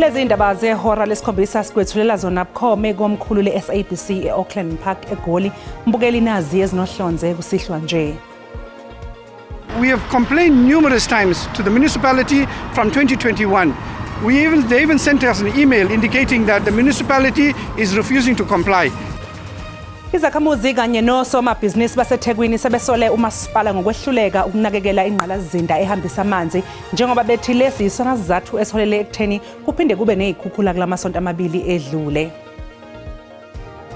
Lezi indaba zehora lesikhombisa sikwethulela zona bukhoma komkhulu le-SABC e-Auckland Park eGoli. Mbukeli nazi ezinohlonze kusihlwa nje. We have complained numerous times to the municipality from 2021. They even sent us an email indicating that the municipality is refusing to comply. Izakhamuzi kanye nosomabhizinisi baseThekwini sebesole umasipala ngokwehluleka ukunakekela ingqalazizinda ehambisa amanzi njengoba bethi lesi isona sizathu esiholele ekutheni kuphinde kube nezikhukhula kulamasonto amabili edlule.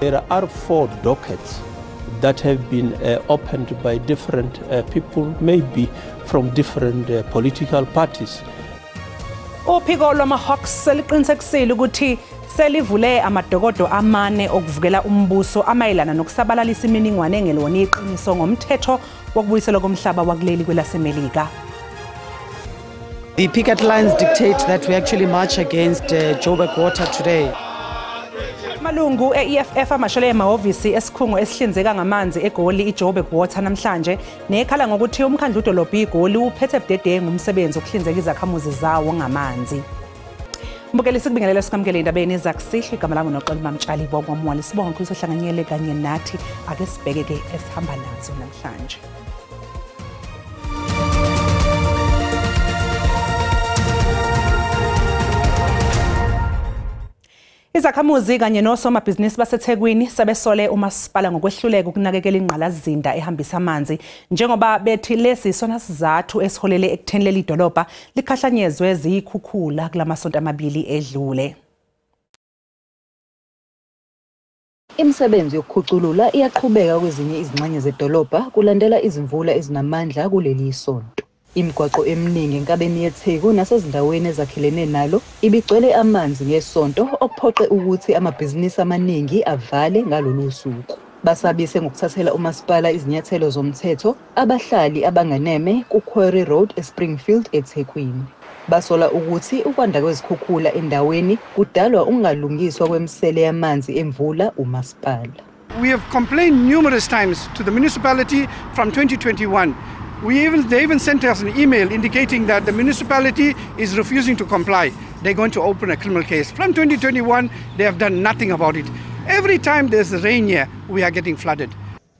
There are 4 dockets that have been opened by different people, maybe from different political parties. Uphiko lwama-Hawks seliqinisekisile ukuthi selivule amadokodo amane okuvukela umbuso amayelana nokusabalalisa imininingwane engelona iqiniso ngomthetho wokubuyiselwa komhlaba wakuleli kwelaseMelika. The picket lines dictate that we actually march against Joburg Water today. Malungu e-EFF amashele emahhovisi esikhungo esihlinzeka ngamanzi eGoli iJoburg Water namhlanje nekhala ngokuthi umkhandlu udolobha iGoli uphethe budedengu umsebenzi wokuhlinzeka izakhamuzi zawo ngamanzi. Mbukeli sikubingelele sikwamukele indabeni zakusihlwa igama lami noXolo Mamtshali bokwamwala sibonga ukuthi uhlanganyele kanye nathi ake sibheke ke esihamba nazo namhlanje. Izakhamuzi kanye nosomabhizinisi baseThekwini sebesole umasipala ngokwehluleka ukunakekela ingqalazizinda ehambisa amanzi njengoba bethi lesi isona sizathu esiholele ekutheni leli dolobha likhahlanyezwe zikhukhula kulamasonto amabili edlule. Imisebenzi yokukhuculula iyaqhubeka kwezinye izingxenye zedolobha kulandela izimvula ezinamandla kuleli isonto. Imigwaqo eminingi enkabeni yeTheku nasezindaweni ezakhelene nalo ibigcwele amanzi ngesonto okuphoqe ukuthi amabhizinisi amaningi avale ngalolu suku. Basabise ngokuthathela umasipala izinyathelo zomthetho abahlali abanganeme kuQuarry Road eSpringfield eThekwini. Basola ukuthi ukwanda kwezikhukhula endaweni kudalwa ukungalungiswa kwemisele yamanzi emvula umasipala. We have complained numerous times to the municipality from 2021. They even sent us an email indicating that the municipality is refusing to comply. They're going to open a criminal case. From 2021, they have done nothing about it. Every time there's rain here, we are getting flooded.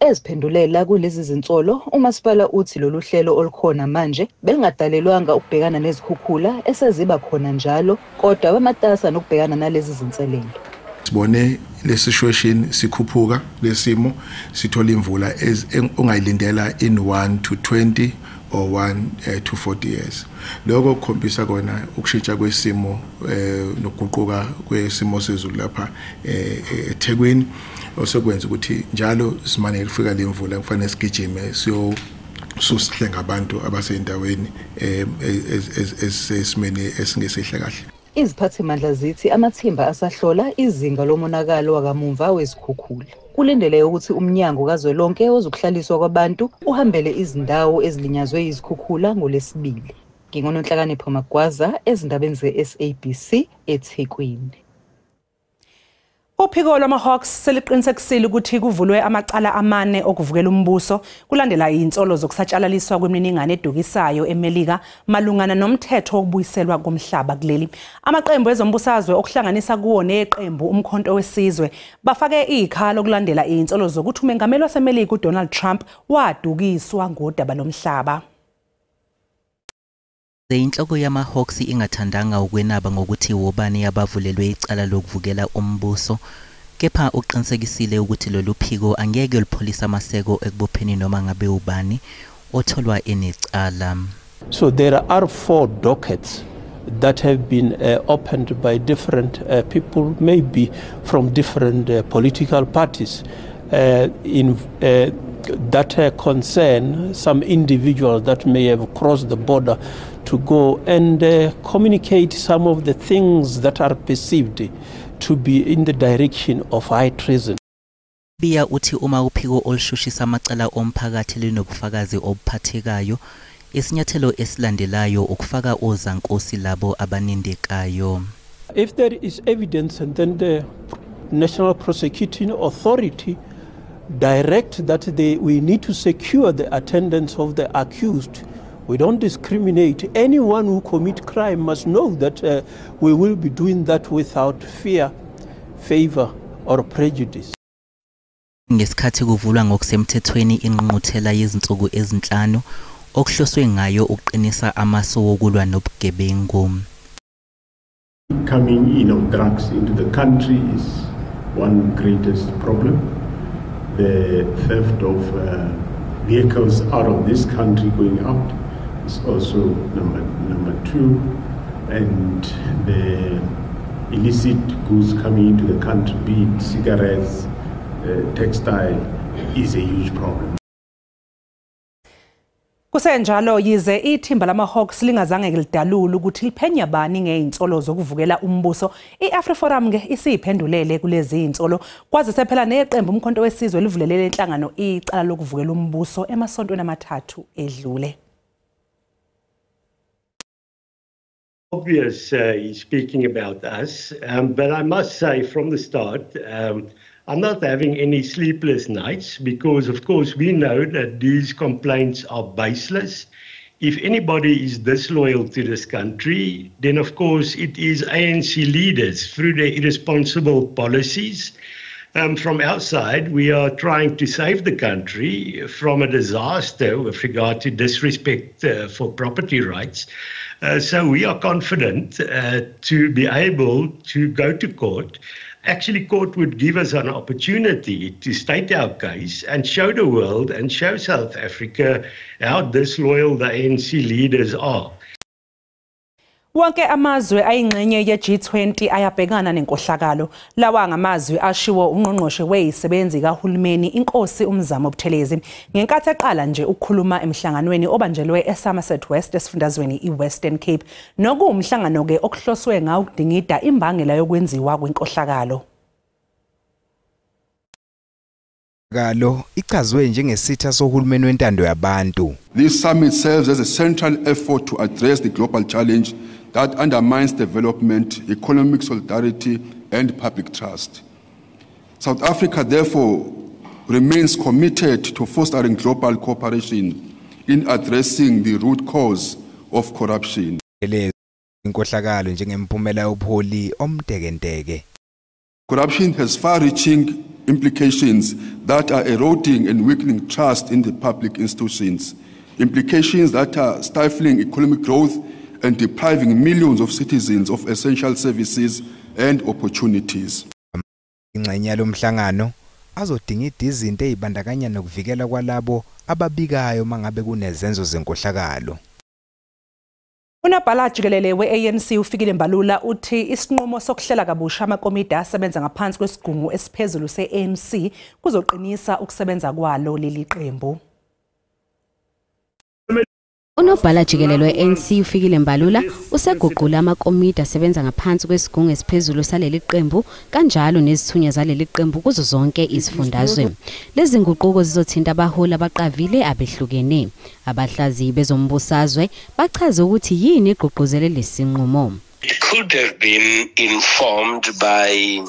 Eziphendulela kulezi zinsolo, umasipala uthi lolu hlelo olukhona manje bengadalelwanga ukubhekana nezikhukhula eseziba khona njalo, kodwa bamatasa nokubhekana nalezi zinselelo. Sibone le situation sikhuphuka lesimo sithola imvula ongayilindela in 1 to 20 or 1 to 40 years. Lokho kukhombisa kona ukushintsha kwesimo nokuguquka kwesimo sezulu lapha eThekwini osekwenza ukuthi njalo simane kufika le mvula kufanele sigijime susihlenga abantu abasendaweni esesimeni esingesihle kahle. Iziphathimandla zithi amathimba asahlola izinga lomonakalo wakamumva wezikhukhula. Kulindele ukuthi umnyango kazwelonke ozokuhlaliswa kwabantu uhambele izindawo ezilinyazwe izikhukhula ngolesibili. Ngingononhlakanipho Magwaza ezindabeni ze-SABC eThekwini. Uphiko lwama-Hawks seliqinisekisile ukuthi kuvulwe amacala amane okuvukela umbuso kulandela insolo zokusatshalaliswa kwemininingwane edukisayo eMelika malungana nomthetho wokubuyiselwa komhlaba kuleli. Amaqembu ezombusazwe okuhlanganisa kuwo neqembu umkhonto wesizwe bafake ikhalo kulandela insolo zokuthi umengameli waseMelika uDonald Trump wadukiswa ngodaba lomhlaba. Inhloko yama-Hawks ingathandanga ukwenaba ngokuthi wobani abavulelwe icala lokuvukela umbuso, kepha uqinisekisile ukuthi lolu phiko angeke lipholisa amaseko ekubopheni noma ngabe ubani otholwa enecala. So there are 4 dockets that have been opened by different people, maybe from different political parties, that concern some individuals that may have crossed the border to go and communicate some of the things that are perceived to be in the direction of high treason. Biya uthi uma uphiko olushushisa amacala omphakathi linobufakazi obuphathekayo, isinyathelo esilandelayo ukufaka ozankosi labo abanindekayo. If there is evidence, and then the National Prosecuting Authority direct that we need to secure the attendance of the accused We don't discriminate. Anyone who commits crime must know that we will be doing that without fear, favor, or prejudice. Ngesikhathi kuvulwa ngokusemthethweni ingqungquthela yezinsuku ezinhlanu okuhloswe ngayo ukuqinisa amasu wokulwa nobugebengu. Coming in of drugs into the country is one greatest problem. The theft of vehicles out of this country going out is also number two, and the illicit goods coming into the country, be it cigarettes, textile, is a huge problem. Kusenjalo yize ithimba lama-Hawks lingazange lidalule ukuthi liphenya bani ngeinsolo zokuvukela umbuso, i-AfriForum ke isiphendulele kulezi insolo kwazise phela neqembu umkhonto wesizwe livulelele inhlangano icala lokuvukela umbuso emasontweni amathathu edlule. Obvious he's speaking about us, but I must say from the start, I'm not having any sleepless nights because, of course, we know that these complaints are baseless. If anybody is disloyal to this country, then, of course, it is ANC leaders through their irresponsible policies. From outside, we are trying to save the country from a disaster with regard to disrespect for property rights. So we are confident to be able to go to court. Actually, court would give us an opportunity to state our case and show the world and show South Africa how disloyal the ANC leaders are. Wonke amazwe ayingxenye ye-G20 ayabhekana nenkohlakalo. Lawa ngamazwi ashiwo ungqongqoshe weyisebenzi kahulumeni inkosi uMzamo Buthelezi ngenkathi eqala nje ukukhuluma emhlanganweni obanjelwe eSomerset West esifundazweni iWestern Cape. Nokuwumhlangano ke okuhloswe ngawo ukudingida imbangela yokwenziwa kwenkohlakalo. Ichazwe njengesitha sohulumeni wentando yabantu. This summit serves as a central effort to address the global challenge that undermines development, economic solidarity, and public trust. South Africa, therefore, remains committed to fostering global cooperation in addressing the root cause of corruption. Inkohlakalo njengemphumela yobuholi omtekenteke. Corruption has far-reaching implications that are eroding and weakening trust in the public institutions, implications that are stifling economic growth and depriving millions of citizens of essential services and opportunities. Ingxenye lomhlangano azodinga izinto ezibandakanya nokuvikela kwalabo ababikayo mangabe kunezenzo zenkohlakalo. Unobhala jikelele we-ANC uFikile Mbalula uthi isinqumo sokuhlela kabusha amakomiti asebenza ngaphansi kwesigungu esiphezulu se-ANC kuzoqinisa ukusebenza kwalo leli qembu. Unobhala jikelele we-ANC uFikile Mbalula useguqula amakomiti asebenza ngaphansi kwesigungu esiphezulu saleli qembu kanjalo nezithunya zaleli qembu kuzo zonke izifundazwe. Lezi nguquko zizothinta abaholi abaqavile abehlukene. Abahlaziyi bezombusazwe bachaze ukuthi yini igqugquzele lesinqumo. It could have been informed by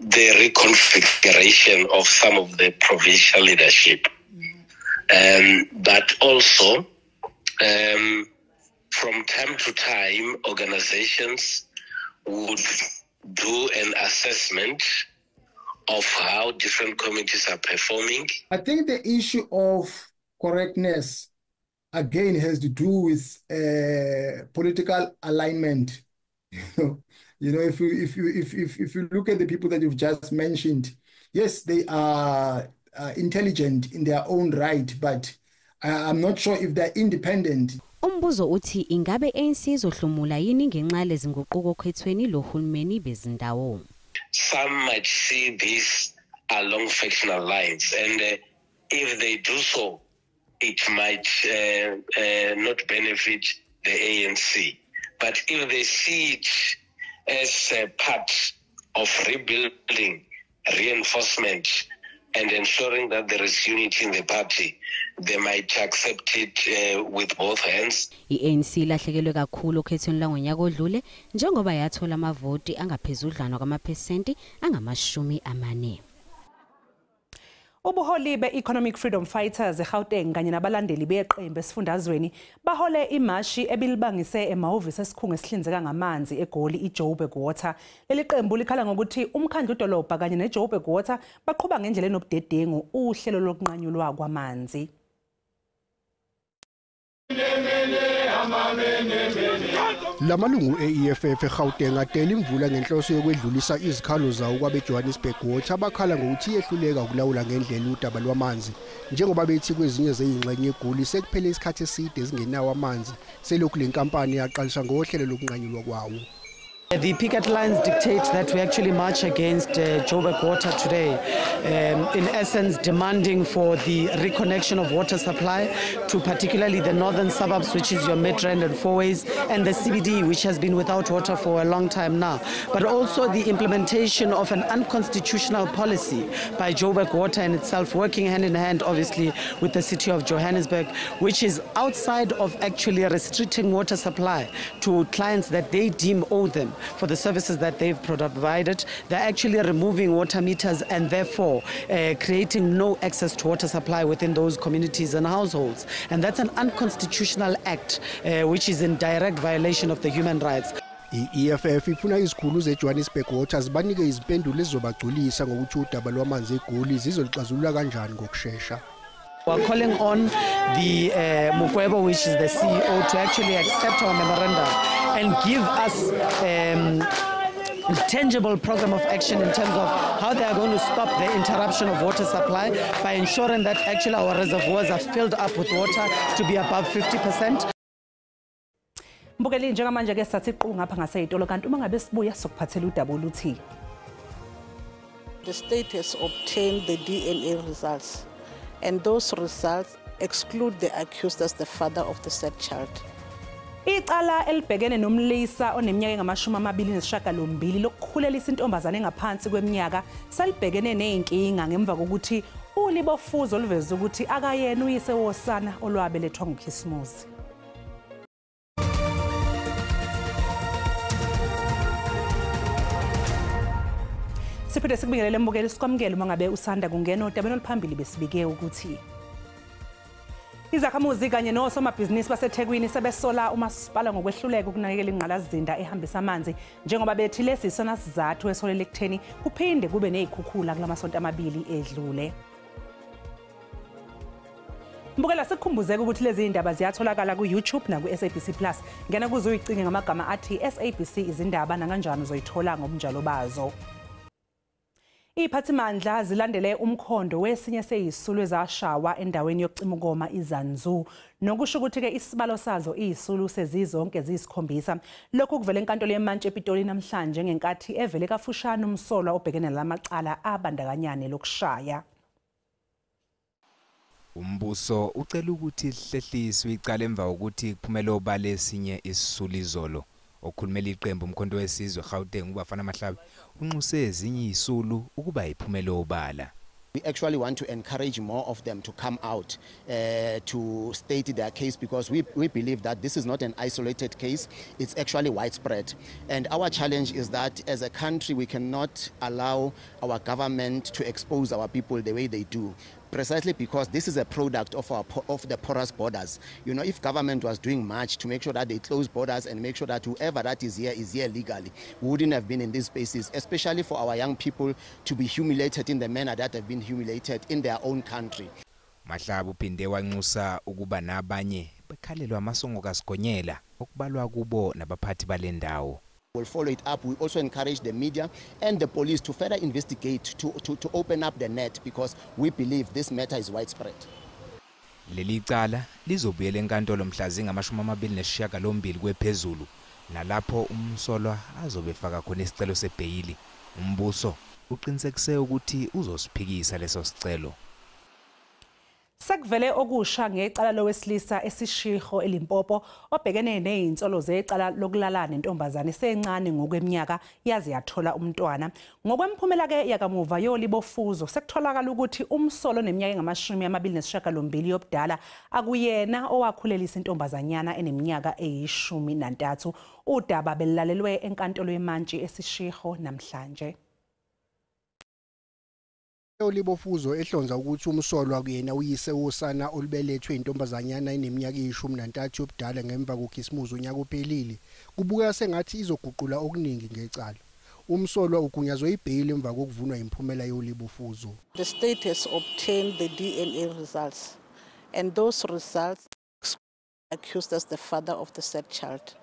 the reconfiguration of some of the provincial leadership. But also, from time to time, organizations would do an assessment of how different committees are performing. I think the issue of correctness, again, has to do with political alignment. You know, if you look at the people that you've just mentioned, yes, they are intelligent in their own right, but I'm not sure if they're independent. Umbuzo uthi ingabe ANC izohlomula yini ngenxa lezinguquko okhethweni lohulumeni bezindawo. Some might see this along factional lines, and if they do so, it might not benefit the ANC. But if they see it as a part of rebuilding, reinforcement, and ensuring that there is unity in the party, they might accept it with both hands. I-ANC lahlekelwe kakhulu okhethweni langonyaka odlule njengoba yathola amavoti angaphezudlana kwamaphesenti angama40. Ubuholi be-Economic Freedom Fighters eGauteng kanye nabalandeli beqembu esifundazweni bahole imashi ebilibangise emahhovisi esikhungo esihlinzeka ngamanzi eGoli iJoburg Water. Leli qembu likhala ngokuthi umkhandlu udolobha kanye neJoburg Water baqhuba ngendlela enobudedengu uhlelo lokunqanyulwa kwamanzi. Lamalungu e-EFF eGauteng adela imvula ngenhloso yokwedlulisa izikhalo zawo kwabeJohannesburg Water abakhala ngokuthi yehluleka ukulawula ngendlela udaba lwamanzi njengoba bethi kwezinye zeyingxenye eGoli sekuphele isikhathi eside ezingenawo amanzi selokhu lenkampani yaqalisha ngohlelo lokunqanyulwa kwawo. The picket lines dictate that we actually march against Joburg Water today, in essence demanding for the reconnection of water supply to particularly the northern suburbs, which is your Midrand and Fourways, and the CBD, which has been without water for a long time now. But also the implementation of an unconstitutional policy by Joburg Water in itself, working hand in hand, obviously, with the city of Johannesburg, which is outside of actually restricting water supply to clients that they deem owe them for the services that they've provided. They're actually removing water meters and therefore creating no access to water supply within those communities and households. And that's an unconstitutional act which is in direct violation of the human rights. I-EFF ifuna izikhulu zeJohannesburg Water zibanike izimpendulo ezizobagculisa ngokuthi udaba lwamanzi eGoli zizolixazulula kanjani ngokusheshsha. We're calling on the Mukwebo, which is the CEO, to actually accept our memorandum and give us a tangible program of action in terms of how they are going to stop the interruption of water supply by ensuring that actually our reservoirs are filled up with water to be above 50%. Mbukeli njengamanje ke sathi iqhu ngapha ngaseyitolo kanti uma ngabe sibuya sokuphathela udaba oluthi the state has obtained the DNA results. And those results exclude the accused as the father of the said child. Icala elibhekene nomlisa oneminyaka engama-29 lokukhulelisa intombazane engaphansi kweminyaka salibhekene neyinkinga ngemva kokuthi ulibofuzo oluveza ukuthi akayena uyise wosana olwabelethwa nguKhisimusi. Siphinde sikubingelele mbukeli sikwamukele uma ngabe usanda kungena odabeni oluphambili besibike ukuthi izakhamuzi kanye nosomabhizinisi baseThekwini sebesola umasipala ngokwehluleka ukunakekela ingqalazizinda ehambisa amanzi njengoba bethi lesi isona sizathu esolele ekutheni kuphinde kube nezikhukhula kulamasonto amabili edlule. Mbukela sikukhumbuzeke ukuthi lezi indaba ziyatholakala ku-YouTube naku-SABC Plus. Ngena kuze uyicinge ngamagama athi SABC izindaba nakanjani uzoyithola ngobunjalo bazo. Iphathimandla zilandele umkhondo wesinye seyisulu ezashawa endaweni yokucima ukoma iZanzu nokusho ukuthi ke isibalo sazo izisulu sezizonke ziyisikhombisa. Lokhu kuvela enkantolo yeMantshi ePitoli namhlanje ngenkathi evele kafushane umsolwa obhekene lamacala abandakanyane lokushaya. Umbuso ucela ukuthi lihlehliswe icala emva kokuthi kuphumela obala esinye isisulu izolo. Okhulumela iqembu umkhonto wesizwe eGauteng ubafana Mahlabi unxuse ezinye izisulu ukuba iphumele obala. We actually want to encourage more of them to come out to state their case because we believe that this is not an isolated case, it's actually widespread. And our challenge is that as a country we cannot allow our government to expose our people the way they do. Precisely because this is a product of the porous borders. You know, if government was doing much to make sure that they close borders and make sure that whoever that is here legally, we wouldn't have been in these spaces, especially for our young people to be humiliated in the manner that have been humiliated in their own country. Mahlabu uphinde wanxusa ukuba nabanye bekhalelwa amasongo kaSigonyela okubalwa kubo nabaphathi balendawo. We'll follow it up. We also encourage the media and the police to further investigate, to open up the net because we believe this matter is widespread. Leli cala lizobuyela enkantolo mhla zingama-29 kwephezulu nalapho umsolwa azobefaka khona isicelo sebheyili. Umbuso uqinisekise ukuthi uzosiphikisa leso sicelo. Sekuvele okusha ngecala lowesilisa esishiho eLimpopo obhekene nezinsolo zecala lokulalana nentombazane sencane ngokweminyaka yazi yathola umntwana. Ngokwemphumela ke yakamuva yolibofuzo sekutholakala ukuthi umsolo neminyaka engama-29 yobudala akuyena owakhulelisa intombazanyana eneminyaka eyi-13. Udaba belalelwe enkantolo yeMantshi esishiho namhlanje. Olibofuzo ehlonza ukuthi umsolwa kuyena uyise wosana olubelethwe intombazanyana eneminyaka eyi13 yobudala ngemva kokhisimuzi unyaka ophelile kubuka sengathi izoguqula okuningi ngecala. Umsolwa ugunyazwe ibhayili emva kokuvunwa imphumela yolibofuzo. The state has obtained the DNA results, and those results accused as the father of the said child.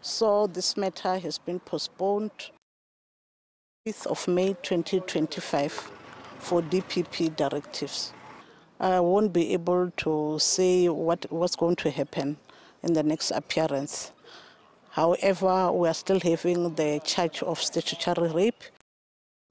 So this matter has been postponed 5th of May 2025 for DPP directives. I won't be able to say what's going to happen in the next appearance. However, we are still having the charge of statutory rape.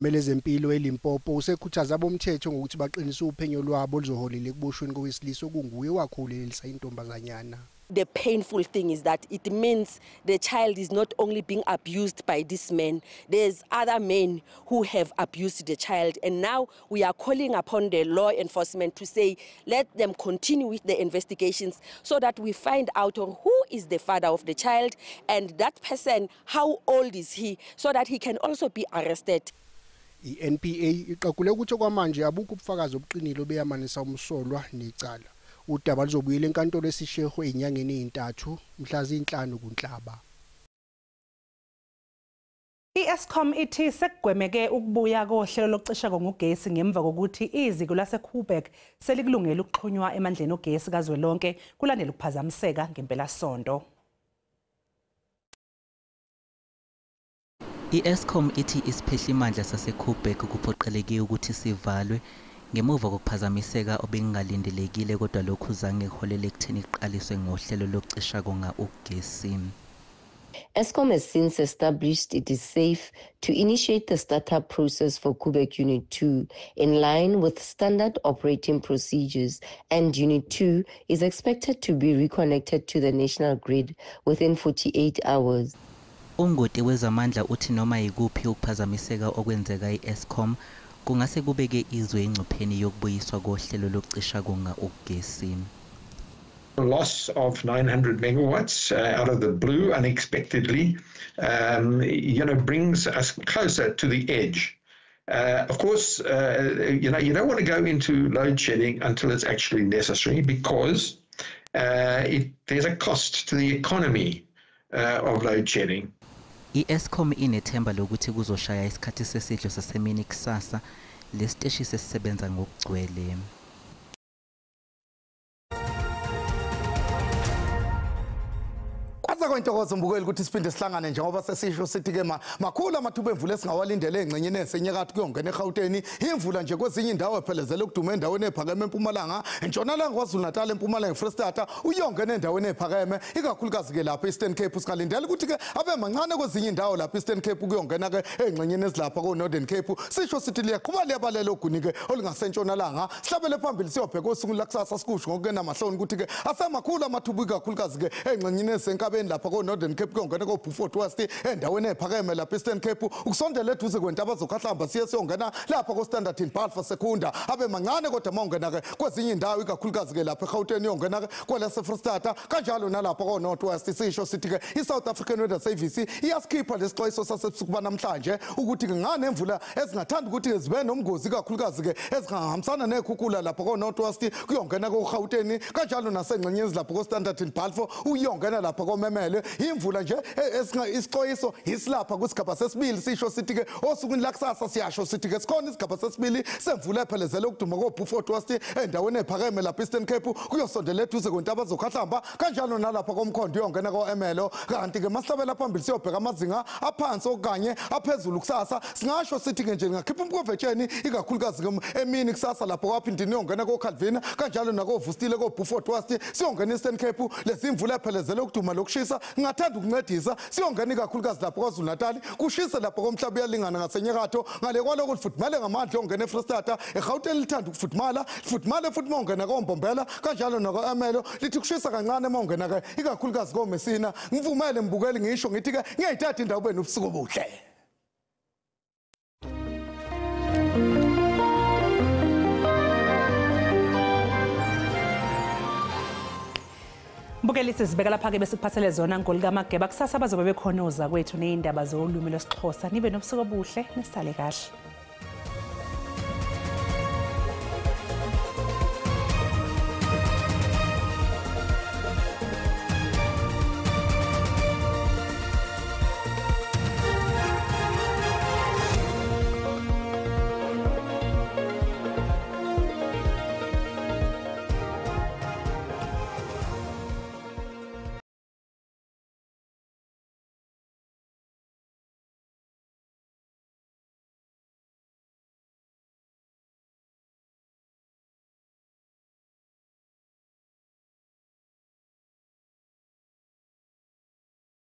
Melezempilo eLimpopo usekhuthaza abomthetho ngokuthi baqinise uphenyo lwabo lizoholela ekuboshweni kowesilisa okunguye wakhulelisa intombazanyana. The painful thing is that it means the child is not only being abused by this man, there's other men who have abused the child. And now we are calling upon the law enforcement to say, let them continue with the investigations so that we find out who is the father of the child and that person, how old is he, so that he can also be arrested. I-NPA iqaqule ukuthi okwamanje abukho ubufakazi obuqinile obeyamanisa umsolwa necala. Udaba luzobuyela enkantolo esisheho ezinyangeni ezintathu mhla zi-5 kuNhlaba. I-Eskom ithi sekugwemeke ukubuya kohlelo lokucisha ngogesi ngemva kokuthi iziko laseKuberg selikulungela ukuxhunywa emandleni ogesi kazwelonke kulandela ukuphazamiseka ngempelasonto. I-Eskom ithi isiphehlimandla saseKuberg kuphoqeleke ukuthi sivalwe ngemuva kokuphazamiseka obengalindelekile kodwa lokhu zange kuholele ekutheni iqaliswe ngohlelo lokucisha ugesi. Eskom has since established it is safe to initiate the startup process for Kuberg Unit 2 in line with standard operating procedures, and Unit 2 is expected to be reconnected to the national grid within 48 hours. Ungoti wezamandla uthi noma yikuphi ukuphazamiseka okwenzeka i-Eskom kungase kubeke izwe engcupheni yokubuyiswa kohlelo lokucisha ugesi. The loss of 900 megawatts out of the blue unexpectedly, brings us closer to the edge. Of course, you don't want to go into load shedding until it's actually necessary because there's a cost to the economy of load shedding. I-Eskom inethemba lokuthi kuzoshaya isikhathi sesidlo sasemini kusasa lesiteshi sesisebenza ngokugcwele. Kwintokozo mbukeli ukuthi siphinde sihlangane njengoba sesisho sithi ke makhulu amathuba emvula esingawalindele engcenyeni esenyakatho kuyongena eGauteng imvula nje kwezinye indawo ephelezele ukudume endaweni ephakeme eMpumalanga entshonalanga KwaZulu-Natal eMpumalanga eFreystata uyongena endaweni ephakeme ikakhulukazi ke lapha eEastern Cape sikalindele ukuthi ke abe mancane kwezinye indawo lapha eEastern Cape kuyongena ke engcenyeni ezilapha koNorthern Cape sisho sithi liyaqhubeka liyabalela oguni ke olungasentshonalanga sihlabele phambili siyobheka usuku lakusasa sikusho ngokungena mahloni ukuthi ke asemakhulu amathuba ikakhulukazi ke engcenyeni esenkabeni lapha ko-Northern Cape kuyongena ko-Beaufort West endaweni ephakeme lapha Eastern Cape ukusondela eduze kwentaba zokhahlamba siyongena lapha ko-Standerton Balfour Secunda abe mancane kodwa mawungena-ke kwezinye indawo ikakhulukazi-ke lapha eGauteng yongena-ke kwelase-Freystata kanjalo nalapha ko-North West sisho sithi-ke i-South African Weather Service iyasikhipha lesixwayiso sasebusuku banamhlanje ukuthi-ke nganemvula ezingathanda ukuthi-ke zibe nomngozi ikakhulukazi-ke ezingahambisana ney'khukhula lapha ko-North West kuyongena ko-Gauteng kanjalo nasengxenyeni lapha ko-Standerton Balfour uyongena lapha komemele imvula nje isixwayiso isilapha kusigaba sesibili sisho sithi-ke osukwini lakusasa siyasho sithi-ke sikhona isigaba sesibili semvula ephelezele ukuduma ko-Beaufort West endaweni ephakeme lapha Eastern Cape kuyosondela eduze kwentaba zokhahlamba kanjalo nalapha komkhondo uyongena ko-Emelo kanti-ke masihlabela phambili siyobheka amazinga aphansi okanye aphezulu kusasa singasho sithi-ke nje lingakhipha umkhovetsheni ikakhulukazi emini kusasa lapho kwaphindini yongena ko-Calvin kanjalo nakovustile ko-Beaufort West siyongena Eastern Cape lezi imvula ephelezele ukuduma lokushisa ngathanda ukuncedisa siyongena ikakhulukazi lapho KwaZulu-Natal kushise lapho komhlaba uyalingana ngasenyakatho ngale kwaloko lifudumale ngamandla ongena eFreystata eGauteng lithanda ukufudumala futhi mawungena koMbombela kanjalo nako-Emelo lithi kushisa kancane mawungena-ke ikakhulukazi koMessina ngivumele mbukeli ngisho ngithi-ke ngiyayithatha indawo ube nobusuku obuhle. Bukelisi sibeka lapha-ke besikuphathele zona Ngolika Mageba kusasa bazobe bekhonoza kwethu ney'ndaba zolwimi lwesiXhosa nibe nobusuku obuhle nisale kahle.